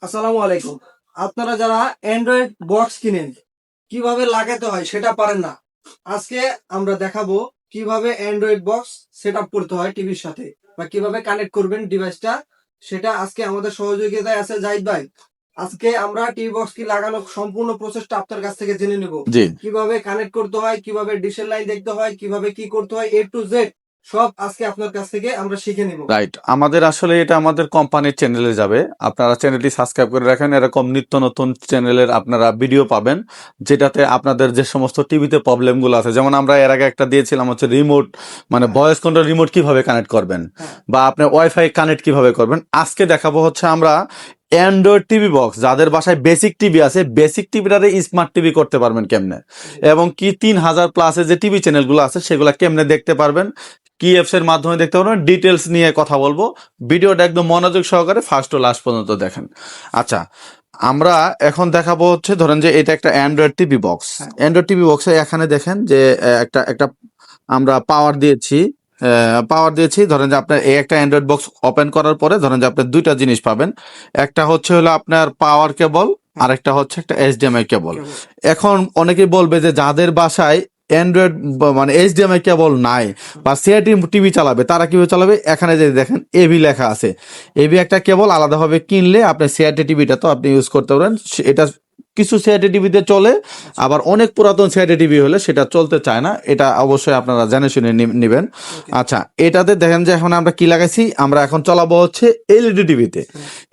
আসসালামু আলাইকুম। আপনারা যারা অ্যান্ড্রয়েড বক্স কিনেন কিভাবে লাগাতে হয় সেটা পারেন না, আজকে আমরা দেখাবো কিভাবে অ্যান্ড্রয়েড বক্স সেট আপ করতে হয় টিভির সাথে বা কিভাবে কানেক্ট করবেন ডিভাইসটা। সেটা আজকে আমাদের সহযোগিতায় আছে জাহিদ ভাই। আজকে আমরা টিভি বক্স কি লাগানোর সম্পূর্ণ প্রসেসটা আপনার কাছ থেকে জেনে নেব। জি কিভাবে কানেক্ট করতে হয়, কিভাবে ডিশের লাইন দেখতে হয়, কিভাবে কি করতে হয়, এ টু জেড সব আজকে আপনার কাছ থেকে আমরা শিখে নেব। রাইট। আমাদের আসলে এটা আমাদের কোম্পানির চ্যানেলে যাবে। আপনারা চ্যানেলটি সাবস্ক্রাইব করে রাখেন, এরকম নিত্য নতুন চ্যানেলের আপনারা ভিডিও পাবেন, যেটাতে আপনাদের যে সমস্ত টিভিতে প্রবলেমগুলো আছে, যেমন আমরা এর আগে একটা দিয়েছিলাম হচ্ছে রিমোট, মানে ভয়েস কন্ট্রোল রিমোট কিভাবে কানেক্ট করবেন বা আপনি ওয়াইফাই কানেক্ট কিভাবে করবেন। আজকে দেখাবো হচ্ছে আমরা অ্যান্ড্রয়েড টিভি বক্স যাদের বাসায় বেসিক টিভি আছে, বেসিক টিভিটারে স্মার্ট টিভি করতে পারবেন কেমনে, এবং কি 3000 প্লাসের যে টিভি চ্যানেলগুলো আছে সেগুলো কেমনে দেখতে পারবেন, কি অ্যাপস এর মাধ্যমে দেখতে পারবেন, ডিটেলস নিয়ে কথা বলবো। ভিডিওটা একদম মনোযোগ সহকারে ফার্স্ট ও লাস্ট পর্যন্ত দেখেন। আচ্ছা, আমরা এখন দেখাবো হচ্ছে, ধরেন যে এটা একটা Android TV box. Android TV বক্সে এখানে দেখেন যে একটা একটা আমরা পাওয়ার দিয়েছি। ধরেন যে আপনার এই একটা অ্যান্ড্রয়েড বক্স ওপেন করার পরে ধরেন যে আপনি দুইটা জিনিস পাবেন। একটা হচ্ছে হলো আপনার পাওয়ার কেবল, আর একটা হচ্ছে একটা এইচডিএমআই কেবল। এখন অনেকেই বলবে যে যাদের বাসায় অ্যান্ড্রয়েড মানে এইচডিএমআই কেবল নাই বা সিআরটি টিভি চালাবে, তারা কিভাবে চালাবে? এখানে যে দেখেন এবি লেখা আছে, এবি একটা কেবল আলাদাভাবে কিনলে আপনি সিআরটি টিভিটা তো আপনি ইউজ করতে পারেন। এটা কিছু সিআরটি টিভিতে চলে, আবার অনেক পুরাতন সিআরটি টিভি হলে সেটা চলতে চায় না। এটা অবশ্যই আপনারা জেনে শুনে নেবেন। আচ্ছা, এটাতে দেখেন যে এখন আমরা কি লাগাইছি, আমরা এখন চালাবো হচ্ছে এলইডি টিভিতে।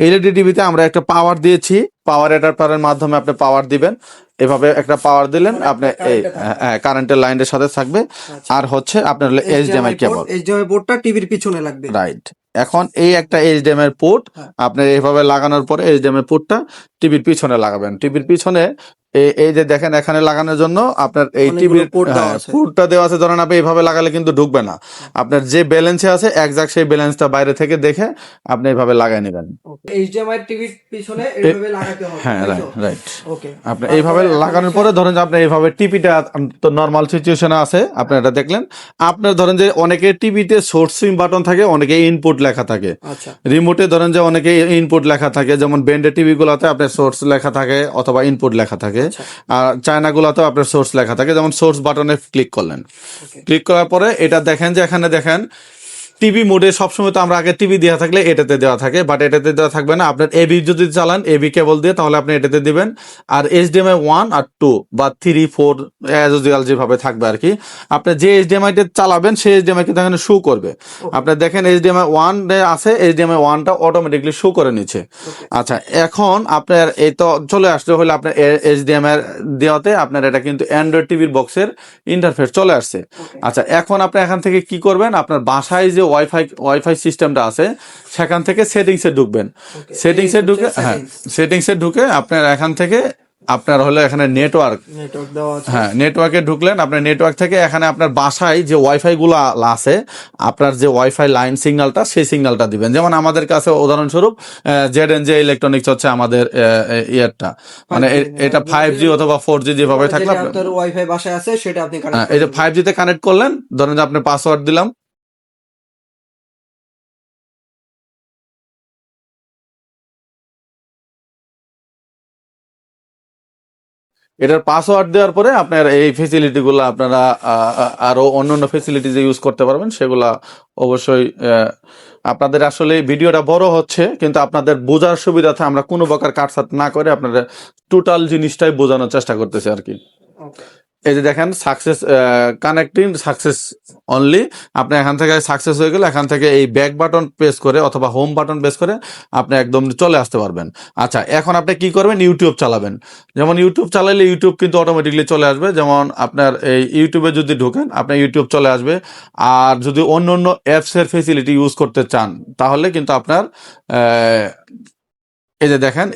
এলইডি টিভিতে আমরা একটা পাওয়ার দিয়েছি, পাওয়ার অ্যাডাপ্টারের মাধ্যমে আপনি পাওয়ার দিবেন। এভাবে একটা পাওয়ার দিলেন আপনি এই কারেন্টের লাইনের সাথে থাকবে। আর হচ্ছে আপনার হলো এইচডিএমআই কেবল, এইচডিএমআই পোর্টটা টিভির পিছনে লাগবে। রাইট। এখন এই একটা এইচডিএমআই পোর্ট আপনার এইভাবে লাগানোর পরে এইচডিএমআই পোর্টটা টিভির পিছনে লাগাবেন। টিভির পিছনে এই যে দেখেন এখানে লাগানোর জন্য আপনার এই টিভির পোর্টটা দেওয়া আছে। ধরেন আপনি এইভাবে লাগালে কিন্তু ঢুকবে না, আপনার যে ব্যালেন্সে আছে একজাক্ট সেই ব্যালেন্সটা বাইরে থেকে দেখে আপনি এইভাবে লাগাই নেবেন। এইচডিএমআই টিভির পিছনে এইভাবে লাগাতে হবে। হ্যাঁ, রাইট রাইট। ওকে, আপনি এইভাবে লাগানোর পরে ধরেন যে আপনি এইভাবে টিভিটা তো নর্মাল সিচুয়েশনে আছে, আপনি এটা দেখলেন। আপনার ধরেন যে অনেকে টিভিতে সোর্সিং বাটন থাকে, অনেকে ইনপুট লেখা থাকে। রিমোটে ধরেন যে অনেকে ইনপুট লেখা থাকে, যেমন ব্র্যান্ডের টিভি গুলাতে আপনার সোর্স লেখা থাকে অথবা ইনপুট লেখা থাকে। আর চায়না গুলাতেও আপনার সোর্স লেখা থাকে। যেমন সোর্স বাটনে ক্লিক করলেন, ক্লিক করার পরে এটা দেখেন যে এখানে দেখেন টিভি মোডে সবসময় তো আমরা আগে টিভি দেওয়া থাকলে এটাতে দেওয়া থাকে, বাট এটাতে দেওয়া থাকবে না। আপনার এবি যদি চালান এবি কেবল দিয়ে, তাহলে আপনি এটাতে দিবেন। আর এইচডিএমআই 1 আর 2 বা 3 4 অ্যাজ ইউজুয়াল যেভাবে থাকবে আর কি, আপনি যে এইচডিএমআইটা চালাবেন সেই এইচডিএমআই কিন্তু এখানে শো করবে। আপনি দেখেন এইচডিএমআই 1 আছে, এইচডিএমআই 1টা অটোমেটিকলি শো করে নিচ্ছে। আচ্ছা, এখন আপনার এই তো চলে আসলে হলে আপনার এইচডিএমআই দেওয়াতে আপনার এটা কিন্তু অ্যান্ড্রয়েড টিভির বক্সের ইন্টারফেস চলে আসছে। আচ্ছা, এখন আপনি এখান থেকে কি করবেন, আপনার বাসায় যে ওয়াইফাই সিস্টেমটা আছে সেখান থেকে সেটিংসে ঢুকবেন। সেটিংসে ঢুকে সেটিংসে ঢুকে আপনার এখান থেকে আপনার হলো এখানে নেটওয়ার্ক দেওয়া আছে। হ্যাঁ, নেটওয়ার্কে ঢুকলেন। আপনার নেটওয়ার্ক থেকে এখানে আপনার বাসায় যে ওয়াইফাই গুলো আছে, আপনার যে ওয়াইফাই লাইন সিগন্যালটা সেই সিগন্যালটা দিবেন। যেমন আমাদের কাছে উদাহরণস্বরূপ জেড ইলেকট্রনিক্স হচ্ছে আমাদের ইয়ারটা, মানে এটা 5G অথবা 4G যেভাবে থাকলে আপনার ওয়াইফাই বাসায় আছে সেটা আপনি এই যে 5G তে কানেক্ট করলেন, ধরেন যে আপনি পাসওয়ার্ড দিলাম। এটার পাসওয়ার্ড দেওয়ার পরে আপনার এই ফেসিলিটিগুলো আপনারা আরো অন্যান্য ফেসিলিটি যে ইউজ করতে পারবেন সেগুলা অবশ্যই। আপনাদের আসলে ভিডিওটা বড় হচ্ছে, কিন্তু আপনাদের বোঝার সুবিধাতে আমরা কোনো প্রকার কাটছাট না করে আপনাদের টোটাল জিনিসটাই বোঝানোর চেষ্টা করতেছি আর কি। এই যে দেখেন সাকসেস কানেক্টিং সাকসেস অনলি, আপনি এখান থেকে সাকসেস হয়ে গেলে এখান থেকে এই ব্যাক বাটন প্রেস করে অথবা হোম বাটন প্রেস করে আপনি একদম চলে আসতে পারবেন। আচ্ছা, এখন আপনি কি করবেন, ইউটিউব চালাবেন। যেমন ইউটিউব চালাইলে ইউটিউব কিন্তু অটোমেটিকলি চলে আসবে। যেমন আপনার এই ইউটিউবে যদি ঢোকেন আপনার ইউটিউব চলে আসবে। আর যদি অন্য অন্য অ্যাপসের ফেসিলিটি ইউজ করতে চান তাহলে কিন্তু আপনার এই যে দেখেন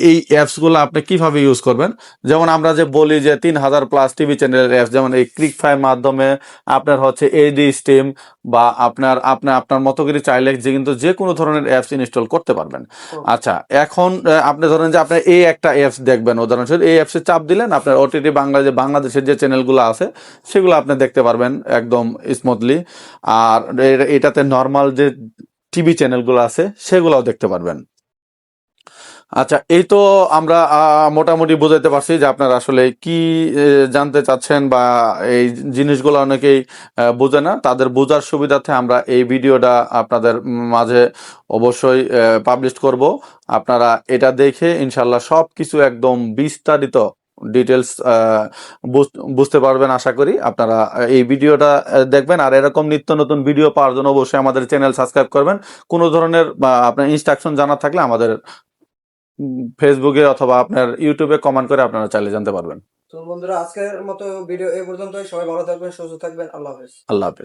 এই অ্যাপস গুলো আপনি কিভাবে ইউজ করবেন। যেমন আমরা যে বলি যে 3000 প্লাস টিভি চ্যানেলের অ্যাপস, যেমন এই ক্লিকফাই মাধ্যমে আপনার হচ্ছে এইডি স্টিম বা আপনার মতো করে চাইলে যে কিন্তু যে কোনো ধরনের অ্যাপস ইনস্টল করতে পারবেন। আচ্ছা, এখন আপনি ধরেন যে আপনি এই একটা অ্যাপস দেখবেন, উদাহরণস্বরূপ এই অ্যাপসে চাপ দিলেন, আপনার ওটিটি বাংলাদেশের যে চ্যানেলগুলো আছে সেগুলো আপনি দেখতে পারবেন একদম স্মুথলি। আর এটাতে নর্মাল যে টিভি চ্যানেলগুলো আছে সেগুলোও দেখতে পারবেন। আচ্ছা, এই তো আমরা মোটামুটি বুঝাইতে পারছি যে আপনারা আসলে কি জানতে চাচ্ছেন, বা এই জিনিসগুলো অনেকেই বোঝে না। তাদের বোঝার সুবিধার্থে আমরা এই ভিডিওটা আপনাদের মাঝে অবশ্যই পাবলিশ করব। আপনারা এটা দেখে ইনশাল্লাহ সবকিছু একদম বিস্তারিত ডিটেলস বুঝতে পারবেন আশা করি। আপনারা এই ভিডিওটা দেখবেন, আর এরকম নিত্য নতুন ভিডিও পাওয়ার জন্য অবশ্যই আমাদের চ্যানেল সাবস্ক্রাইব করবেন। কোনো ধরনের আপনার ইনস্ট্রাকশন জানা থাকলে আমাদের ফেসবুকে অথবা আপনার ইউটিউবে কমেন্ট করে আপনারা চাইলে জানতে পারবেন। তো বন্ধুরা, আজকের মতো ভিডিও এই পর্যন্তই। সবাই ভালো থাকবেন, সুস্থ থাকবেন। আল্লাহ হাফেজ। আল্লাহ হাফেজ।